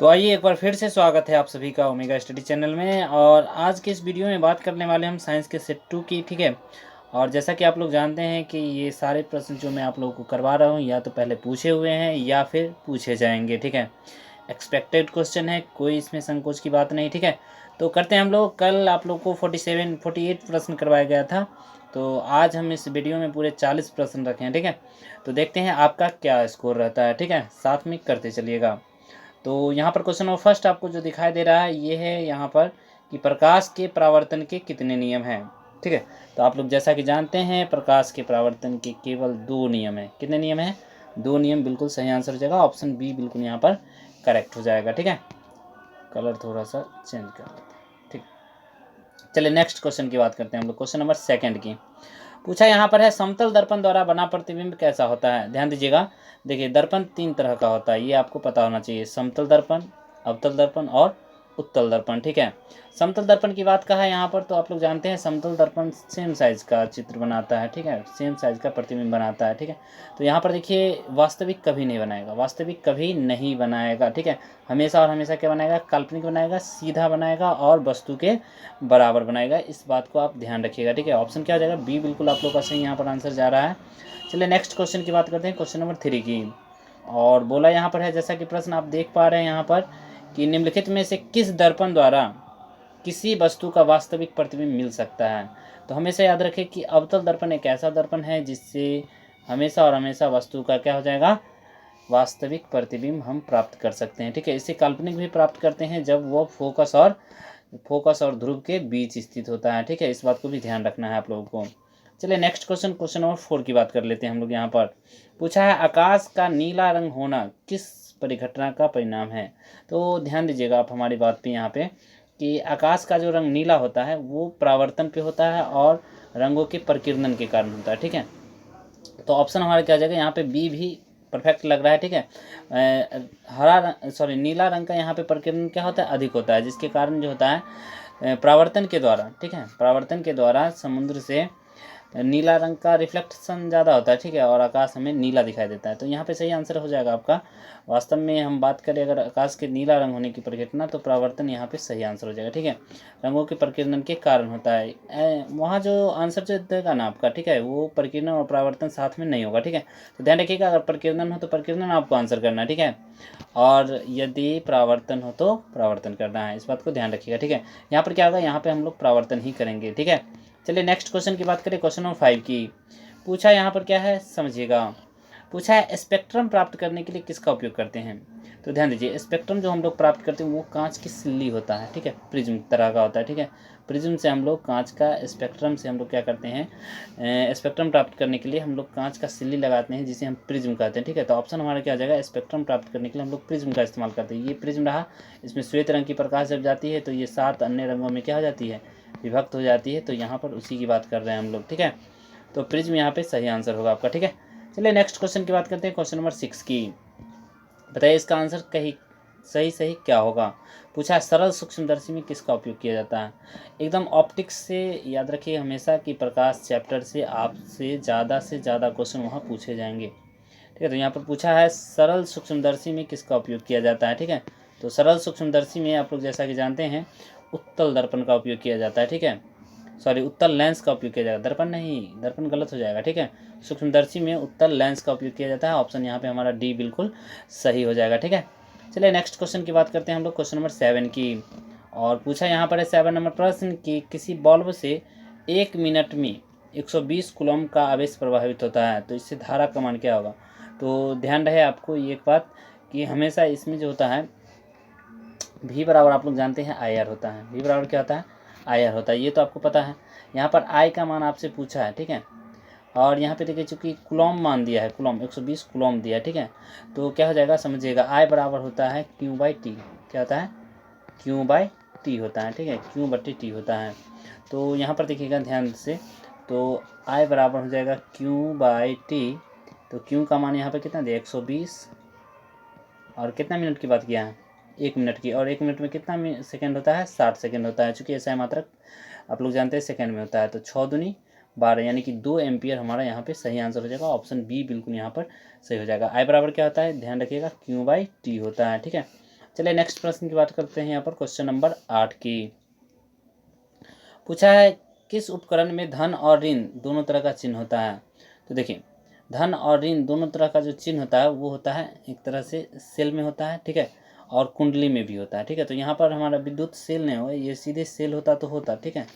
तो आइए एक बार फिर से स्वागत है आप सभी का ओमेगा स्टडी चैनल में। और आज के इस वीडियो में बात करने वाले हम साइंस के सेट 2 की, ठीक है। और जैसा कि आप लोग जानते हैं कि ये सारे प्रश्न जो मैं आप लोगों को करवा रहा हूँ या तो पहले पूछे हुए हैं या फिर पूछे जाएंगे, ठीक है। एक्सपेक्टेड क्वेश्चन है, कोई इसमें संकोच की बात नहीं, ठीक है। तो करते हैं हम लोग। कल आप लोग को 48 प्रश्न करवाया गया था, तो आज हम इस वीडियो में पूरे 40 प्रश्न रखे हैं, ठीक है। तो देखते हैं आपका क्या स्कोर रहता है, ठीक है। साथ में करते चलिएगा। तो यहाँ पर क्वेश्चन नंबर फर्स्ट आपको जो दिखाई दे रहा है ये है यहाँ पर कि प्रकाश के परावर्तन के कितने नियम हैं, ठीक है। तो आप लोग जैसा कि जानते हैं प्रकाश के परावर्तन के केवल 2 नियम हैं। कितने नियम हैं? 2 नियम। बिल्कुल सही आंसर हो जाएगा, ऑप्शन बी बिल्कुल यहाँ पर करेक्ट हो जाएगा, ठीक है। कलर थोड़ा सा चेंज कर लेते हैं, ठीक। चलिए नेक्स्ट क्वेश्चन की बात करते हैं हम लोग। क्वेश्चन नंबर सेकंड की पूछा यहाँ पर है, समतल दर्पण द्वारा बना प्रतिबिंब कैसा होता है। ध्यान दीजिएगा। देखिए दर्पण 3 तरह का होता है, ये आपको पता होना चाहिए। समतल दर्पण, अवतल दर्पण और उत्तल दर्पण, ठीक है। समतल दर्पण की बात कहा है यहाँ पर, तो आप लोग जानते हैं समतल दर्पण सेम साइज का चित्र बनाता है, ठीक है। सेम साइज का प्रतिबिंब बनाता है, ठीक है। तो यहाँ पर देखिए वास्तविक कभी नहीं बनाएगा, वास्तविक कभी नहीं बनाएगा, ठीक है। हमेशा और हमेशा क्या बनाएगा? काल्पनिक बनाएगा, सीधा बनाएगा और वस्तु के बराबर बनाएगा। इस बात को आप ध्यान रखिएगा, ठीक है। ऑप्शन क्या हो जाएगा? बी बिल्कुल आप लोग का सही यहाँ पर आंसर जा रहा है। चलिए नेक्स्ट क्वेश्चन की बात करते हैं, क्वेश्चन नंबर 3 की। और बोला यहाँ पर है, जैसा कि प्रश्न आप देख पा रहे हैं यहाँ पर, कि निम्नलिखित में से किस दर्पण द्वारा किसी वस्तु का वास्तविक प्रतिबिंब मिल सकता है। तो हमेशा याद रखें कि अवतल दर्पण एक ऐसा दर्पण है जिससे हमेशा और हमेशा वस्तु का क्या हो जाएगा? वास्तविक प्रतिबिंब हम प्राप्त कर सकते हैं, ठीक है। इससे काल्पनिक भी प्राप्त करते हैं जब वो फोकस और ध्रुव के बीच स्थित होता है, ठीक है। इस बात को भी ध्यान रखना है आप लोगों को। चलिए नेक्स्ट क्वेश्चन, क्वेश्चन नंबर 4 की बात कर लेते हैं हम लोग। यहाँ पर पूछा है, आकाश का नीला रंग होना किस परिघटना का परिणाम है। तो ध्यान दीजिएगा आप हमारी बात पे यहाँ पे, कि आकाश का जो रंग नीला होता है वो परावर्तन पे होता है और रंगों के प्रकीर्णन के कारण होता है, ठीक है। तो ऑप्शन हमारा क्या हो जाएगा? यहाँ पे बी भी परफेक्ट लग रहा है, ठीक है। नीला रंग का यहाँ पे प्रकीर्णन क्या होता है? अधिक होता है, जिसके कारण जो होता है परावर्तन के द्वारा, ठीक है, परावर्तन के द्वारा समुद्र से नीला रंग का रिफ्लेक्शन ज़्यादा होता है, ठीक है। और आकाश हमें नीला दिखाई देता है, तो यहाँ पे सही आंसर हो जाएगा आपका। वास्तव में हम बात करें अगर आकाश के नीला रंग होने की परिघटना, तो परावर्तन यहाँ पे सही आंसर हो जाएगा, ठीक है। रंगों के प्रकीर्णन के कारण होता है। वहाँ जो आंसर जो देगा ना आपका, ठीक है, वो प्रकीर्णन और परावर्तन साथ में नहीं होगा, ठीक है। तो ध्यान रखिएगा, अगर प्रकीर्णन हो तो प्रकीर्णन आपको आंसर करना है, ठीक है। और यदि परावर्तन हो तो परावर्तन करना है, इस बात को ध्यान रखिएगा, ठीक है। यहाँ पर क्या होगा? यहाँ पे हम लोग परावर्तन ही करेंगे, ठीक है। चलिए नेक्स्ट क्वेश्चन की बात करें, क्वेश्चन नंबर 5 की। पूछा यहाँ पर क्या है, समझिएगा। पूछा है, स्पेक्ट्रम प्राप्त करने के लिए किसका उपयोग करते हैं। तो ध्यान दीजिए, स्पेक्ट्रम जो हम लोग प्राप्त करते हैं वो कांच की सिल्ली होता है, ठीक है, प्रिज्म तरह का होता है, ठीक है। प्रिज्म से हम लोग कांच का, स्पेक्ट्रम से हम लोग क्या करते हैं, स्पेक्ट्रम प्राप्त करने के लिए हम लोग कांच का सिल्ली लगाते हैं, जिसे हम प्रिज्म कहते हैं, ठीक है। तो ऑप्शन हमारा क्या हो जाएगा? स्पेक्ट्रम प्राप्त करने के लिए हम लोग प्रिज्म का इस्तेमाल करते हैं। ये प्रिज्म रहा, इसमें श्वेत रंग की प्रकाश जब जाती है तो ये 7 अन्य रंगों में क्या हो जाती है? विभक्त हो जाती है। तो यहाँ पर उसी की बात कर रहे हैं हम लोग, ठीक है। तो प्रिज्म यहाँ पे सही आंसर होगा आपका, ठीक है। चलिए नेक्स्ट क्वेश्चन की बात करते हैं, क्वेश्चन नंबर 6 की। बताइए इसका आंसर कहीं सही क्या होगा। पूछा है, सरल सूक्ष्मदर्शी में किसका उपयोग किया जाता है। एकदम ऑप्टिक्स से याद रखिए हमेशा कि प्रकाश चैप्टर से आपसे ज़्यादा क्वेश्चन वहाँ पूछे जाएंगे, ठीक है। तो यहाँ पर पूछा है, सरल सूक्ष्मदर्शी में किसका उपयोग किया जाता है, ठीक है। तो सरल सूक्ष्मदर्शी में आप लोग जैसा कि जानते हैं उत्तल दर्पण का उपयोग किया जाता है, ठीक है। उत्तल लेंस का उपयोग किया जाएगा, दर्पण नहीं, दर्पण गलत हो जाएगा, ठीक है। सूक्ष्मदर्शी में उत्तल लेंस का उपयोग किया जाता है। ऑप्शन यहाँ पे हमारा डी बिल्कुल सही हो जाएगा, ठीक है। चलिए नेक्स्ट क्वेश्चन की बात करते हैं हम लोग, क्वेश्चन नंबर 7 की। और पूछा यहाँ पर है 7 नंबर प्रश्न कि किसी बल्ब से 1 मिनट में 120 कूलम्ब का आवेश प्रभावित होता है, तो इससे धारा का मान क्या होगा। तो ध्यान रहे आपको ये एक बात, कि हमेशा इसमें जो होता है भी बराबर आप लोग जानते हैं आई आर होता है। भी बराबर क्या होता है? आई आर होता है, ये तो आपको पता है। यहाँ पर आई का मान आपसे पूछा है, ठीक है। और यहाँ पे देखिए चूँकि कुलॉम मान दिया है, कुलॉम 120 कुलॉम दिया है, ठीक है। तो क्या हो जाएगा समझिएगा, आई बराबर होता है क्यू बाई टी। क्या होता है? क्यू बाई टी होता है, ठीक है, क्यू बट्टी टी होता है। तो यहाँ पर देखिएगा ध्यान से, तो आई बराबर हो जाएगा क्यू बाई टी। तो क्यू का मान यहाँ पे कितना दिया? 120। और कितना मिनट की बात किया है? 1 मिनट की। और 1 मिनट में कितना सेकंड होता है? 60 सेकंड होता है। चूँकि ऐसा मात्रक आप लोग जानते हैं सेकंड में होता है। तो 6 दूनी 12 यानी कि 2 एम्पियर हमारा यहाँ पे सही आंसर हो जाएगा। ऑप्शन बी बिल्कुल यहाँ पर सही हो जाएगा। आई बराबर क्या होता है? ध्यान रखिएगा क्यू बाई टी होता है, ठीक है। चलिए नेक्स्ट प्रश्न की बात करते हैं यहाँ पर क्वेश्चन नंबर 8 की। पूछा है किस उपकरण में धन और ऋण दोनों तरह का चिन्ह होता है। तो देखिए धन और ऋण दोनों तरह का जो चिन्ह होता है वो होता है एक तरह से सेल में होता है, ठीक है, और कुंडली में भी होता है, ठीक है। तो यहाँ पर हमारा विद्युत सेल नहीं होगा, ये सीधे सेल होता तो होता, ठीक है,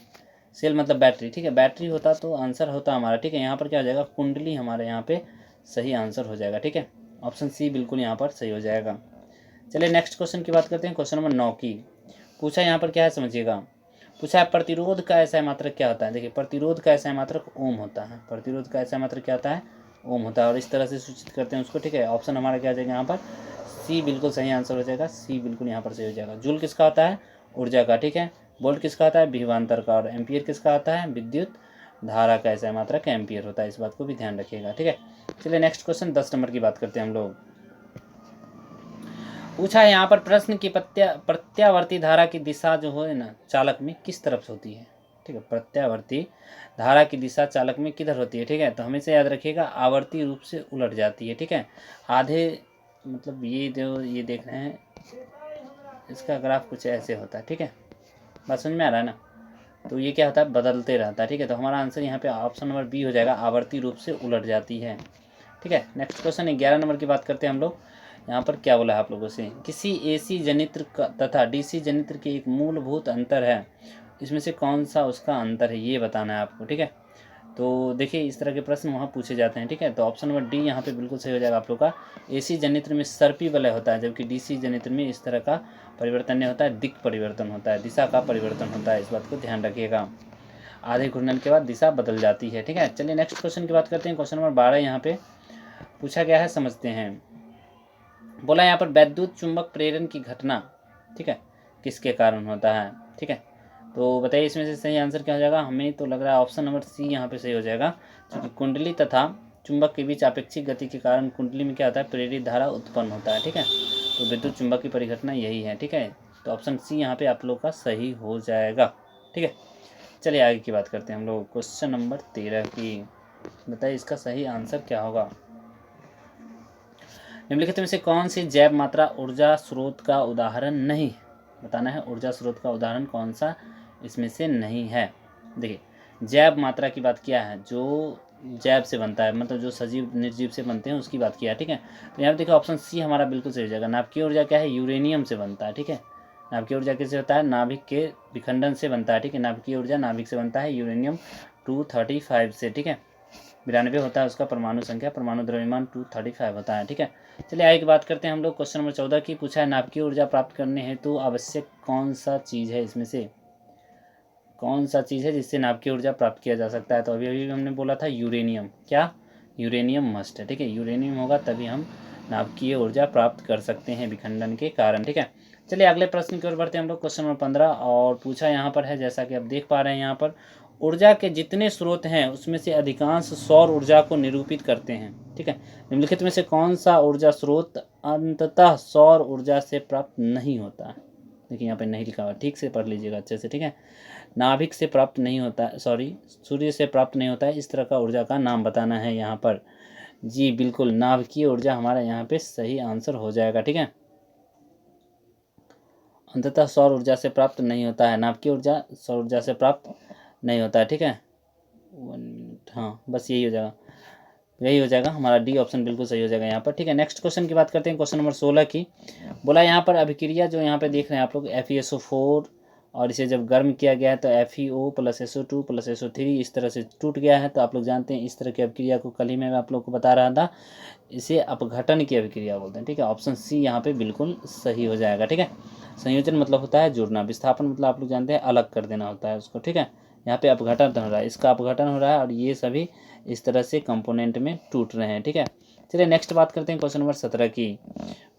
सेल मतलब बैटरी, ठीक है, बैटरी होता तो आंसर होता हमारा, ठीक है। यहाँ पर क्या हो जाएगा, कुंडली हमारे यहाँ पे सही आंसर हो जाएगा, ठीक है, ऑप्शन सी बिल्कुल यहाँ पर सही हो जाएगा। चलिए नेक्स्ट क्वेश्चन की बात करते हैं, क्वेश्चन नंबर 9 की। पूछा यहाँ पर क्या है समझिएगा, पूछा है प्रतिरोध का ऐसा मात्रक क्या होता है। देखिए प्रतिरोध का ऐसा मात्रक ओम होता है, प्रतिरोध का ऐसा मात्रक क्या होता है, ओम होता है, और इस तरह से सूचित करते हैं उसको, ठीक है। ऑप्शन हमारा क्या हो जाएगा यहाँ पर, सी बिल्कुल सही आंसर हो जाएगा, सी बिल्कुल यहाँ पर सही हो जाएगा। जूल किसका होता है, ऊर्जा का, ठीक है। वोल्ट किसका होता है, विभवांतर का। और एम्पियर किसका होता है, विद्युत धारा का ऐसा मात्रक एम्पियर होता है, इस बात को भी ध्यान रखिएगा, ठीक है। चलिए नेक्स्ट क्वेश्चन 10 नंबर की बात करते हैं हम लोग। पूछा है यहाँ पर प्रश्न की प्रत्यावर्ती धारा की दिशा जो है ना चालक में किस तरफ से होती है, ठीक है। प्रत्यावर्ती धारा की दिशा चालक में किधर होती है, ठीक है। तो हमेशा याद रखिएगा आवर्ती रूप से उलट जाती है, ठीक है। आधे मतलब ये जो ये देख रहे हैं इसका ग्राफ कुछ ऐसे होता है, ठीक है, बात समझ में आ रहा है ना। तो ये क्या होता है, बदलते रहता है, ठीक है। तो हमारा आंसर यहाँ पे ऑप्शन नंबर बी हो जाएगा, आवर्ती रूप से उलट जाती है, ठीक है। नेक्स्ट क्वेश्चन 11 नंबर की बात करते हैं हम लोग। यहाँ पर क्या बोला है आप लोगों से, किसी एसी जनित्र का तथा डीसी जनित्र के एक मूलभूत अंतर है, इसमें से कौन सा उसका अंतर है ये बताना है आपको, ठीक है। तो देखिए इस तरह के प्रश्न वहाँ पूछे जाते हैं, ठीक है। तो ऑप्शन नंबर डी यहाँ पे बिल्कुल सही हो जाएगा आप लोग का। एसी जनित्र में सर्पी वलय होता है, जबकि डीसी जनित्र में इस तरह का परिवर्तन नहीं होता है, दिक् परिवर्तन होता है, दिशा का परिवर्तन होता है, इस बात को ध्यान रखिएगा। आधे घूर्णन के बाद दिशा बदल जाती है, ठीक है। चलिए नेक्स्ट क्वेश्चन की बात करते हैं, क्वेश्चन नंबर 12 यहाँ पे पूछा गया है, समझते हैं। बोला यहाँ पर वैद्युत चुंबक प्रेरण की घटना, ठीक है, किसके कारण होता है, ठीक है। तो बताइए इसमें से सही आंसर क्या हो जाएगा, हमें तो लग रहा है ऑप्शन नंबर सी यहाँ पे सही हो जाएगा, क्योंकि कुंडली तथा चुंबक के बीच अपेक्षिक गति के कारण कुंडली में क्या होता है, प्रेरित धारा उत्पन्न होता है, ठीक है। तो विद्युत चुंबक की परिघटना यही है, ठीक है। तो ऑप्शन सी यहाँ पे आप लोग का सही हो जाएगा, ठीक है। चलिए आगे की बात करते हैं हम लोग, क्वेश्चन नंबर 13 की। बताइए इसका सही आंसर क्या होगा। निम्नलिखित में से कौन सी जैव मात्रा ऊर्जा स्रोत का उदाहरण नहीं, बताना है ऊर्जा स्रोत का उदाहरण कौन सा इसमें से नहीं है। देखिए जैव मात्रा की बात किया है, जो जैव से बनता है, मतलब जो सजीव निर्जीव से बनते हैं उसकी बात किया है, ठीक है। तो यहाँ पर देखिए ऑप्शन सी हमारा बिल्कुल सही हो जाएगा। नाभिकीय ऊर्जा क्या है, यूरेनियम से बनता है, ठीक है। नाभिकीय ऊर्जा किससे होता है, नाभिक के विखंडन से बनता है, ठीक है। नाभिकीय ऊर्जा नाभिक से बनता है, यूरेनियम 235 से, ठीक है। 92 होता है उसका परमाणु संख्या, परमाणु द्रव्यमान 235 होता है, ठीक है। चलिए आगे की बात करते हैं हम लोग, क्वेश्चन नंबर 14 की। पूछा है नाभिकीय ऊर्जा प्राप्त करने हेतु तो आवश्यक कौन सा चीज़ है, इसमें से कौन सा चीज़ है जिससे नाभिकीय ऊर्जा प्राप्त किया जा सकता है। तो अभी अभी हमने बोला था यूरेनियम, क्या यूरेनियम मस्ट है, ठीक है। यूरेनियम होगा तभी हम नाभिकीय ऊर्जा प्राप्त कर सकते हैं विखंडन के कारण, ठीक है। चलिए अगले प्रश्न की ओर बढ़ते हैं हम लोग, क्वेश्चन नंबर 15। और पूछा यहाँ पर है, जैसा कि आप देख पा रहे हैं यहाँ पर, ऊर्जा के जितने स्रोत हैं उसमें से अधिकांश सौर ऊर्जा को निरूपित करते हैं, ठीक है। निम्नलिखित में से कौन सा ऊर्जा स्रोत अंततः सौर ऊर्जा से प्राप्त नहीं होता है। देखिए यहाँ पे नहीं लिखा हुआ, ठीक से पढ़ लीजिएगा अच्छे से, ठीक है। नाभिक से प्राप्त नहीं होता है, सॉरी सूर्य से प्राप्त नहीं होता है, इस तरह का ऊर्जा का नाम बताना है यहाँ पर। जी बिल्कुल नाभिकीय ऊर्जा हमारा यहाँ पे सही आंसर हो जाएगा, ठीक है। अंततः सौर ऊर्जा से प्राप्त नहीं होता है, नाभिकीय ऊर्जा सौर ऊर्जा से प्राप्त नहीं होता है, ठीक है। 1 मिनट, हाँ बस यही हो जाएगा, यही हो जाएगा हमारा डी ऑप्शन बिल्कुल सही हो जाएगा यहाँ पर, ठीक है। नेक्स्ट क्वेश्चन की बात करते हैं, क्वेश्चन नंबर 16 की। बोला यहाँ पर अभिक्रिया जो यहाँ पे देख रहे हैं आप लोग, FeSO4, और इसे जब गर्म किया गया है तो FeO + SO2 + SO3 इस तरह से टूट गया है। तो आप लोग जानते हैं इस तरह की अभिक्रिया को कल ही मैं आप लोग को बता रहा था, इसे अपघटन की अभिक्रिया बोलते हैं, ठीक है। ऑप्शन सी यहाँ पे बिल्कुल सही हो जाएगा, ठीक है। संयोजन मतलब होता है जुड़ना, विस्थापन मतलब आप लोग जानते हैं अलग कर देना होता है उसको, ठीक है। यहाँ पे अपघटन हो रहा है, इसका अपघटन हो रहा है, और ये सभी इस तरह से कंपोनेंट में टूट रहे हैं, ठीक है। चलिए नेक्स्ट बात करते हैं, क्वेश्चन नंबर 17 की।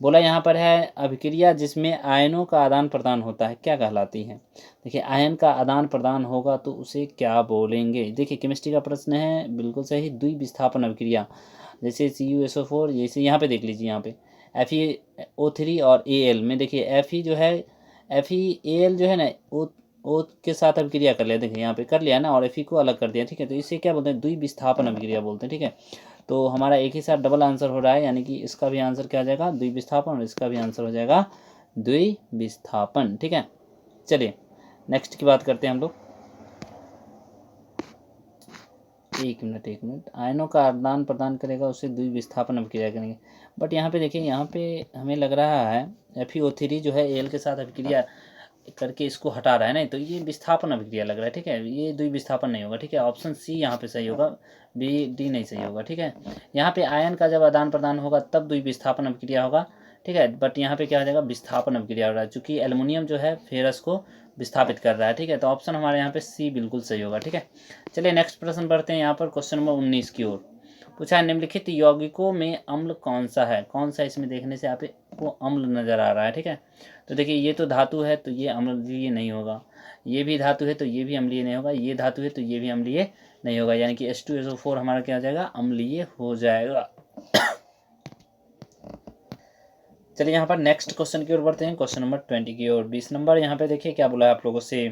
बोला यहाँ पर है अभिक्रिया जिसमें आयनों का आदान प्रदान होता है क्या कहलाती है। देखिए आयन का आदान प्रदान होगा तो उसे क्या बोलेंगे। देखिए केमिस्ट्री का प्रश्न है, बिल्कुल सही, द्विविस्थापन अभिक्रिया, जैसे CuSO4, जैसे यहाँ पे देख लीजिए, यहाँ पे FeO3 और Al में देखिए Fe जो है, FeAl जो है ना O के साथ अभिक्रिया कर लिया, देखिए यहाँ पे कर लिया ना, और Fe को अलग कर दिया, ठीक है। तो इसे क्या बोलते हैं, द्विविस्थापन अभिक्रिया बोलते हैं, ठीक है। तो हमारा एक ही साथ डबल आंसर हो रहा है, यानी कि इसका भी आंसर क्या हो जाएगा, द्विविस्थापन, और इसका भी आंसर हो जाएगा द्विविस्थापन। ठीक है, चलिए नेक्स्ट की बात करते हैं हम लोग। एक मिनट, आयनों का आदान प्रदान करेगा, उसे द्विविस्थापन अभिक्रिया करेंगे। बट यहाँ पे देखिए, यहाँ पे हमें लग रहा है FeO3 जो है Al के साथ अभिक्रिया करके इसको हटा रहा है, नहीं तो ये विस्थापन अभिक्रिया लग रहा है। ठीक है, ये द्विविस्थापन नहीं होगा। ठीक है, ऑप्शन सी यहाँ पे सही होगा, बी डी नहीं सही होगा। ठीक है, यहाँ पे आयन का जब आदान प्रदान होगा तब द्विविस्थापन अभिक्रिया होगा। ठीक है, बट यहाँ पे क्या हो जाएगा, विस्थापन अभिक्रिया हो रहा है, चूंकि एल्युमिनियम जो है फेरस को विस्थापित कर रहा है। ठीक है, तो ऑप्शन हमारे यहाँ पे सी बिल्कुल सही होगा। ठीक है, चलिए नेक्स्ट प्रश्न बढ़ते हैं यहाँ पर, क्वेश्चन नंबर 19 की ओर। पूछा है निम्नलिखित यौगिकों में अम्ल कौन सा है, कौन सा इसमें देखने से आपको अम्ल नजर आ रहा है। ठीक है, तो देखिए ये तो धातु है तो ये अम्लीय नहीं होगा, ये भी धातु है तो ये भी अम्लीय नहीं होगा, ये धातु है तो ये भी अम्लीय नहीं होगा, यानी कि H2SO4 हमारा क्या हो जाएगा, अम्लीय हो जाएगा। चलिए यहाँ पर नेक्स्ट क्वेश्चन की ओर बढ़ते हैं, क्वेश्चन नंबर 20 की ओर। 20 नंबर यहाँ पे देखिए क्या बोला है आप लोगों से,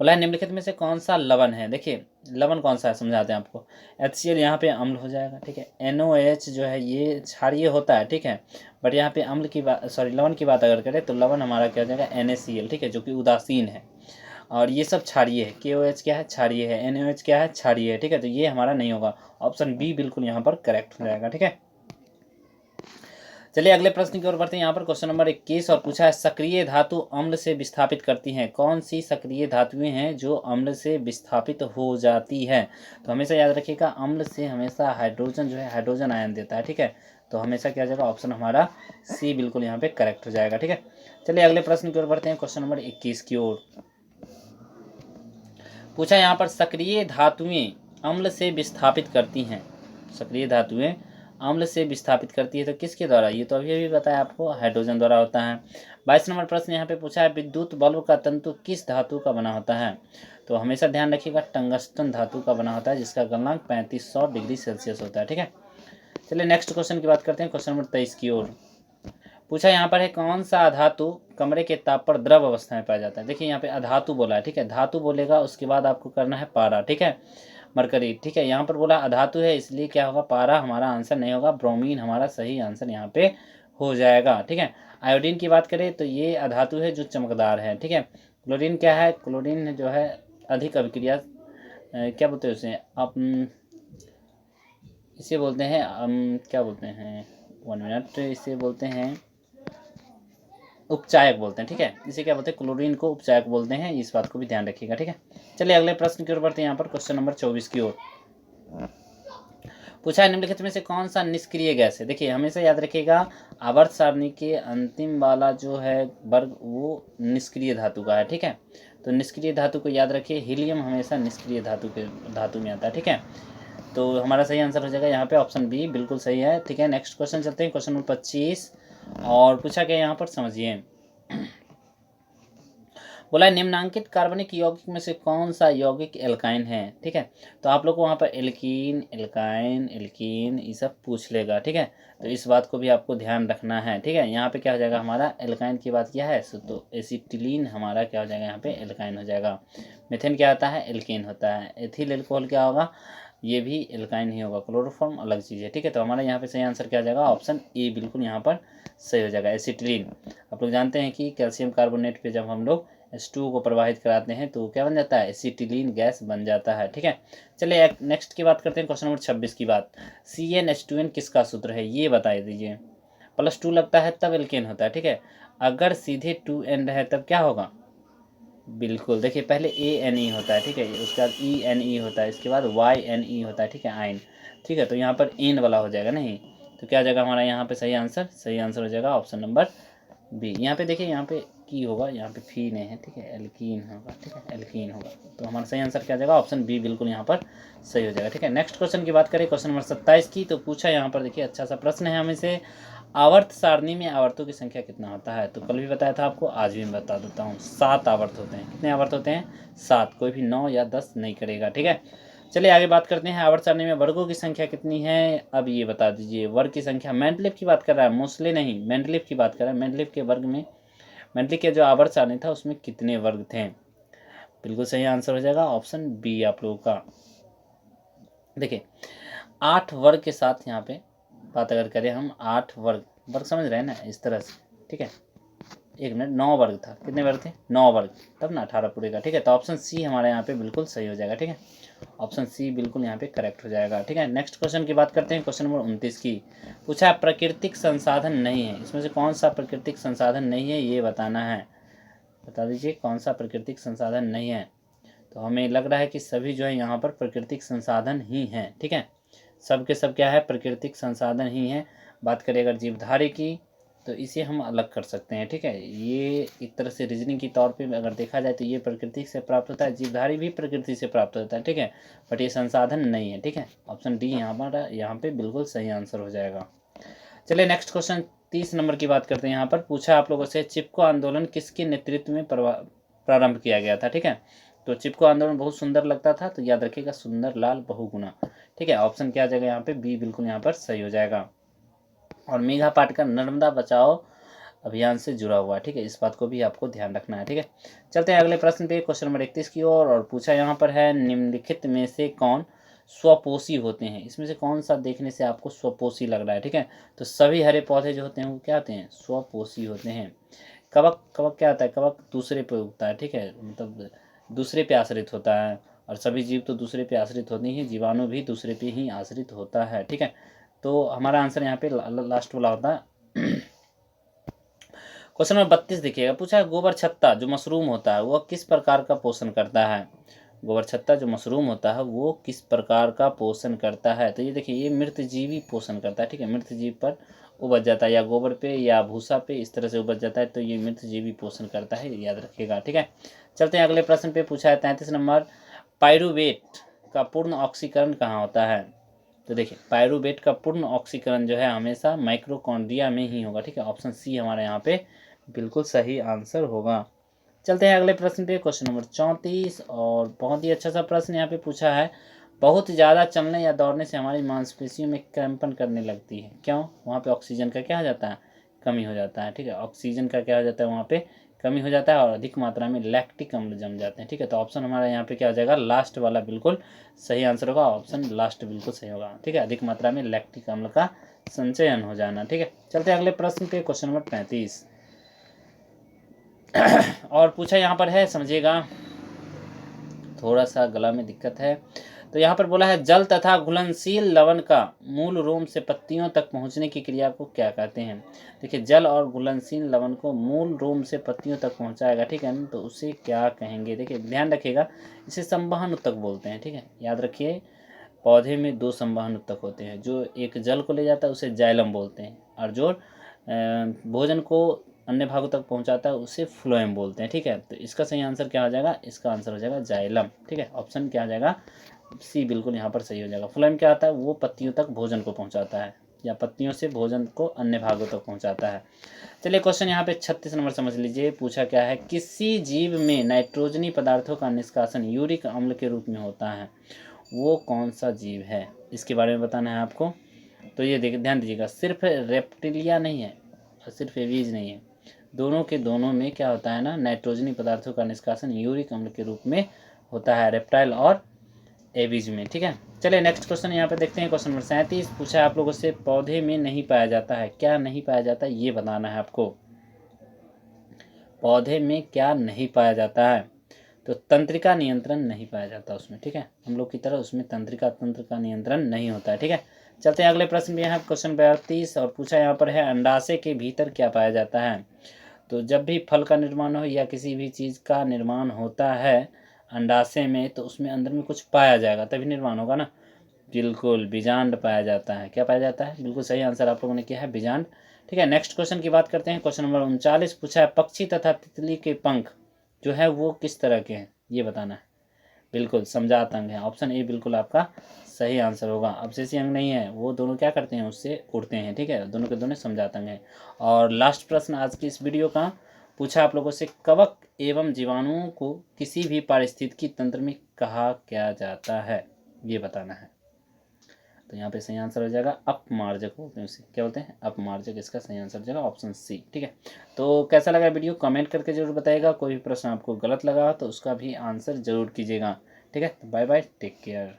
बोला है निम्नलिखित में से कौन सा लवण है। देखिए लवण कौन सा है समझाते हैं आपको। HCl यहाँ पे अम्ल हो जाएगा। ठीक है, NOH जो है ये क्षारीय होता है। ठीक है, बट यहाँ पे अम्ल की बात, सॉरी लवण की बात अगर करें तो लवण हमारा क्या हो जाएगा, NaCl। ठीक है, जो कि उदासीन है, और ये सब क्षारीय है। KOH क्या है, क्षारीय है। NOH क्या है, क्षारीय है। ठीक है, तो ये हमारा नहीं होगा, ऑप्शन बी बिल्कुल यहाँ पर करेक्ट हो जाएगा। ठीक है, चलिए अगले प्रश्न की ओर बढ़ते हैं यहाँ पर, क्वेश्चन नंबर 21, और पूछा है सक्रिय धातु अम्ल से विस्थापित करती हैं, कौन सी सक्रिय धातुएं हैं जो अम्ल से विस्थापित हो जाती है। तो हमेशा याद रखिएगा, अम्ल से हमेशा हाइड्रोजन जो है हाइड्रोजन आयन देता है। ठीक है, तो हमेशा क्या जाएगा, ऑप्शन हमारा सी बिल्कुल यहाँ पे करेक्ट हो जाएगा। ठीक है, चलिए अगले प्रश्न की ओर बढ़ते हैं, क्वेश्चन नंबर 21 की ओर। पूछा यहाँ पर सक्रिय धातुएं अम्ल से विस्थापित करती हैं, सक्रिय धातुएं अम्ल से विस्थापित करती है तो किसके द्वारा, ये तो अभी बताया आपको, हाइड्रोजन द्वारा होता है। 22 नंबर प्रश्न यहाँ पे पूछा है विद्युत बल्ब का तंतु किस धातु का बना होता है। तो हमेशा ध्यान रखिएगा, टंगस्टन धातु का बना होता है, जिसका गलनांक 3500 डिग्री सेल्सियस होता है। ठीक है, चलिए नेक्स्ट क्वेश्चन की बात करते हैं, क्वेश्चन नंबर 23 की ओर। पूछा यहाँ पर है कौन सा अधातु कमरे के ताप पर द्रव अवस्था में पाया जाता है। देखिए यहाँ पे अधातु बोला है। ठीक है, धातु बोलेगा उसके बाद आपको करना है पारा। ठीक है, मरकरी। ठीक है, यहाँ पर बोला अधातु है इसलिए क्या होगा, पारा हमारा आंसर नहीं होगा, ब्रोमीन हमारा सही आंसर यहाँ पे हो जाएगा। ठीक है, आयोडीन की बात करें तो ये अधातु है जो चमकदार है। ठीक है, क्लोरीन क्या है, क्लोरीन जो है अधिक अभिक्रिया क्या बोलते हैं उसे, आप इसे बोलते हैं क्या बोलते हैं, 1 मिनट, इसे बोलते हैं उपचायक बोलते हैं। ठीक है, इसे क्या बोलते हैं, क्लोरीन को उपचायक बोलते हैं, इस बात को भी ध्यान रखिएगा। ठीक है, चलिए अगले प्रश्न की ओर बढ़ते हैं, यहाँ पर क्वेश्चन नंबर 24 की ओर। पूछा है निम्नलिखित में से कौन सा निष्क्रिय गैस है। देखिए हमेशा याद रखिएगा, आवर्त सारणी के अंतिम वाला जो है वर्ग वो निष्क्रिय धातु का है। ठीक है, तो निष्क्रिय धातु को याद रखिए, हीलियम हमेशा निष्क्रिय धातु में आता है। ठीक है, तो हमारा सही आंसर हो जाएगा यहाँ पे ऑप्शन बी बिल्कुल सही है। ठीक है, नेक्स्ट क्वेश्चन चलते हैं, क्वेश्चन नंबर 25, और पूछा गया यहाँ पर समझिए, बोला है निम्नांकित कार्बनिक यौगिक में से कौन सा यौगिक एल्काइन है। ठीक है, तो आप लोग को वहाँ पर एल्कीन, एल्काइन, एल्कीन ये सब पूछ लेगा। ठीक है, तो इस बात को भी आपको ध्यान रखना है। ठीक है, यहाँ पे क्या हो जाएगा, हमारा एल्काइन की बात किया है तो एसिटिलीन हमारा क्या हो जाएगा, यहाँ पे एल्काइन हो जाएगा। मिथेन क्या होता है, एल्कीन होता है। एथिल एल्कोहल क्या होगा, ये भी एल्काइन ही होगा। क्लोरोफॉर्म अलग चीज़ है। ठीक है, तो हमारा यहाँ पे सही आंसर क्या हो जाएगा, ऑप्शन ए बिल्कुल यहाँ पर सही हो जाएगा, एसिटिलीन। आप लोग जानते हैं कि कैल्शियम कार्बोनेट पे जब हम लोग H2O को प्रवाहित कराते हैं तो क्या बन जाता है, एसिटिलीन गैस बन जाता है। ठीक है, चलिए नेक्स्ट की बात करते हैं, क्वेश्चन नंबर 26 की बात। CnH2n किसका सूत्र है, ये बता दीजिए। +2 लगता है तब एल्केन होता है। ठीक है, अगर सीधे 2n रहे तब क्या होगा, बिल्कुल देखिए पहले ANE होता है। ठीक है, उसके बाद ENE होता है, इसके बाद YNE होता है। ठीक है, आयन। ठीक है, तो यहाँ पर एन वाला हो जाएगा नहीं, तो क्या हो जाएगा हमारा यहाँ पे सही आंसर हो जाएगा ऑप्शन नंबर बी। यहाँ पे देखिए, यहाँ पे की होगा, यहाँ पे फी नहीं है। ठीक है, एल्कीन होगा। ठीक है, एल्कीन होगा, तो हमारा सही आंसर क्या हो जाएगा, ऑप्शन बी बिल्कुल यहाँ पर सही हो जाएगा। ठीक है, नेक्स्ट क्वेश्चन की बात करें, क्वेश्चन नंबर 27 की, तो पूछा यहाँ पर देखिए अच्छा सा प्रश्न है हमें से, आवर्त सारणी में आवर्तों की संख्या कितना होता है। तो कल भी बताया था आपको, आज भी मैं बता देता हूँ, 7 आवर्त होते हैं। कितने आवर्त होते हैं, 7, कोई भी 9 या 10 नहीं करेगा। ठीक है, चलिए आगे बात करते हैं, आवर्त सारणी में वर्गों की संख्या कितनी है। अब ये बता दीजिए, वर्ग की संख्या, मेंडलीव की बात कर रहा है, मोस्टली नहीं, मेंडलीव की बात कर रहा है। मेंडलीव के वर्ग में, मेंडलीव के जो आवर्त सारणी था उसमें कितने वर्ग थे, बिल्कुल सही आंसर हो जाएगा ऑप्शन बी आप लोगों का। देखिए 8 वर्ग के साथ यहाँ पे बात अगर करें हम, 8 वर्ग समझ रहे हैं ना, इस तरह से। ठीक है, 1 मिनट, 9 वर्ग था, कितने वर्ग थे, 9 वर्ग, तब ना 18 पूरे का, ठीक है। तो ऑप्शन सी हमारे यहाँ पे बिल्कुल सही हो जाएगा, ठीक है, ऑप्शन सी बिल्कुल यहाँ पे करेक्ट हो जाएगा, ठीक है। नेक्स्ट क्वेश्चन की बात करते हैं, क्वेश्चन नंबर 29 की। पूछा है प्राकृतिक संसाधन नहीं है, इसमें से कौन सा प्राकृतिक संसाधन नहीं है ये बताना है, बता दीजिए कौन सा प्राकृतिक संसाधन नहीं है। तो हमें लग रहा है कि सभी जो है यहाँ पर प्राकृतिक संसाधन ही हैं, ठीक है, सब के सब क्या है, प्राकृतिक संसाधन ही हैं। बात करें अगर जीवधारी की तो इसे हम अलग कर सकते हैं, ठीक है, ये एक तरह से रीजनिंग की तौर पे अगर देखा जाए तो ये प्रकृति से प्राप्त होता है, जीवधारी भी प्रकृति से प्राप्त होता है, ठीक है, बट ये संसाधन नहीं है, ठीक है। ऑप्शन डी यहाँ पे बिल्कुल सही आंसर हो जाएगा। चलिए नेक्स्ट क्वेश्चन 30 नंबर की बात करते हैं। यहाँ पर पूछा आप लोगों से चिपको आंदोलन किसके नेतृत्व में प्रारंभ किया गया था, ठीक है। तो चिपको आंदोलन बहुत सुंदर लगता था, तो याद रखिएगा सुंदर लाल बहुगुणा, ठीक है, ऑप्शन क्या आ जाएगा यहाँ पे, बी बिल्कुल यहाँ पर सही हो जाएगा। और मेघा पाटकर नर्मदा बचाओ अभियान से जुड़ा हुआ है, ठीक है, इस बात को भी आपको ध्यान रखना है, ठीक है। चलते हैं अगले प्रश्न पे, क्वेश्चन नंबर 31 की ओर। और पूछा यहाँ पर है निम्नलिखित में से कौन स्वपोषी होते हैं, इसमें से कौन सा देखने से आपको स्वपोषी लग रहा है, ठीक है। तो सभी हरे पौधे जो होते हैं वो क्या होते हैं, स्वपोषी होते हैं। कवक, कवक क्या होता है, कवक दूसरे पे उगता है, ठीक है, मतलब दूसरे पे आश्रित होता है, और सभी जीव तो दूसरे पे आश्रित होते हैं, जीवाणु भी दूसरे पे ही आश्रित होता है, ठीक है। तो हमारा आंसर यहाँ पे लास्ट वाला होता है। क्वेश्चन नंबर 32 देखिएगा, पूछा है गोबर छत्ता जो मशरूम होता है वह किस प्रकार का पोषण करता है, गोबर छत्ता जो मशरूम होता है वो किस प्रकार का पोषण करता है। तो ये देखिए ये मृतजीवी पोषण करता है, ठीक है, मृतजीव पर उपज जाता है, या गोबर पे या भूसा पे इस तरह से उपज जाता है, तो ये मृतजीवी पोषण करता है, याद रखिएगा, ठीक है। चलते हैं अगले प्रश्न पे, पूछा है 33 नंबर, पायरुवेट का पूर्ण ऑक्सीकरण कहाँ होता है। तो देखिए पायरुवेट का पूर्ण ऑक्सीकरण जो है हमेशा माइक्रोकॉन्ड्रिया में ही होगा, ठीक है, ऑप्शन सी हमारे यहाँ पे बिल्कुल सही आंसर होगा। चलते हैं अगले प्रश्न पे, क्वेश्चन नंबर 34। और बहुत ही अच्छा सा प्रश्न यहाँ पे पूछा है, बहुत ज़्यादा चलने या दौड़ने से हमारी मांसपेशियों में कंपन करने लगती है, क्यों, वहाँ पे ऑक्सीजन का क्या हो जाता है, कमी हो जाता है, ठीक है, ऑक्सीजन का क्या हो जाता है वहाँ पे कमी हो जाता है, और अधिक मात्रा में लैक्टिक अम्ल जम जाते हैं, ठीक है। तो ऑप्शन हमारा यहाँ पे क्या हो जाएगा, लास्ट वाला बिल्कुल सही आंसर होगा, ऑप्शन लास्ट बिल्कुल सही होगा, ठीक है, अधिक मात्रा में लैक्टिक अम्ल का संचयन हो जाना, ठीक है। चलते हैं अगले प्रश्न पे, क्वेश्चन नंबर 35। और पूछा यहाँ पर है, समझिएगा थोड़ा सा गला में दिक्कत है, तो यहाँ पर बोला है जल तथा घुलनशील लवण का मूल रोम से पत्तियों तक पहुँचने की क्रिया को क्या कहते हैं। देखिए जल और घुलनशील लवण को मूल रोम से पत्तियों तक पहुँचाएगा, ठीक है, तो उसे क्या कहेंगे। देखिए ध्यान रखिएगा इसे संवहन उत्तक बोलते हैं, ठीक है, याद रखिए पौधे में 2 संवहन उत्तक होते हैं, जो एक जल को ले जाता है उसे जाइलम बोलते हैं, और जो भोजन को अन्य भागों तक पहुंचाता है उसे फ्लोएम बोलते हैं, ठीक है। तो इसका सही आंसर क्या हो जाएगा, इसका आंसर हो जाएगा जाइलम, ठीक है, ऑप्शन क्या हो जाएगा, सी बिल्कुल यहाँ पर सही हो जाएगा। फ्लोएम क्या आता है, वो पत्तियों तक भोजन को पहुंचाता है, या पत्तियों से भोजन को अन्य भागों तक पहुंचाता है। चलिए क्वेश्चन यहाँ पे 36 नंबर समझ लीजिए, पूछा क्या है, किसी जीव में नाइट्रोजनी पदार्थों का निष्कासन यूरिक अम्ल के रूप में होता है, वो कौन सा जीव है, इसके बारे में बताना है आपको। तो ये देखिए ध्यान दीजिएगा, सिर्फ रेप्टिलिया नहीं है और सिर्फ एवीज नहीं है, दोनों के दोनों में क्या होता है ना, नाइट्रोजनी पदार्थों का निष्कासन यूरिक अम्ल के रूप में होता है, रेप्टाइल और एवीज में, ठीक है। चलिए नेक्स्ट क्वेश्चन यहाँ पे देखते हैं, क्वेश्चन नंबर 37। पूछा है आप लोगों से पौधे में नहीं पाया जाता है, क्या नहीं पाया जाता है ये बताना है आपको, पौधे में क्या नहीं पाया जाता है। तो तंत्रिका नियंत्रण नहीं पाया जाता उसमें, ठीक है, हम लोग की तरह उसमें तंत्रिका तंत्र का नियंत्रण नहीं होता है, ठीक है। चलते हैं अगले प्रश्न में, यहाँ क्वेश्चन 32। और पूछा यहाँ पर है अंडाशय के भीतर क्या पाया जाता है। तो जब भी फल का निर्माण हो या किसी भी चीज़ का निर्माण होता है अंडाशय में, तो उसमें अंदर में कुछ पाया जाएगा तभी निर्माण होगा ना, बिल्कुल बीजांड पाया जाता है, क्या पाया जाता है, बिल्कुल सही आंसर आप लोगों ने किया है बीजांड, ठीक है। नेक्स्ट क्वेश्चन की बात करते हैं, क्वेश्चन नंबर 39। पूछा है पक्षी तथा तितली के पंख जो है वो किस तरह के हैं ये बताना है, बिल्कुल समजात अंग है, ऑप्शन ए बिल्कुल आपका सही आंसर होगा। अवशेषी अंग नहीं है, वो दोनों क्या करते हैं उससे उड़ते हैं, ठीक है, दोनों के दोनों समजात अंग हैं। और लास्ट प्रश्न आज की इस वीडियो का, पूछा आप लोगों से कवक एवं जीवाणुओं को किसी भी पारिस्थितिकी तंत्र में कहा क्या जाता है ये बताना है। तो यहाँ पे सही आंसर हो जाएगा अपमार्जक बोलते हैं उसे, क्या बोलते हैं अपमार्जक, इसका सही आंसर हो जाएगा ऑप्शन सी, ठीक है। तो कैसा लगा वीडियो कमेंट करके जरूर बताइएगा, कोई भी प्रश्न आपको गलत लगा तो उसका भी आंसर जरूर कीजिएगा, ठीक है। Bye bye, take care.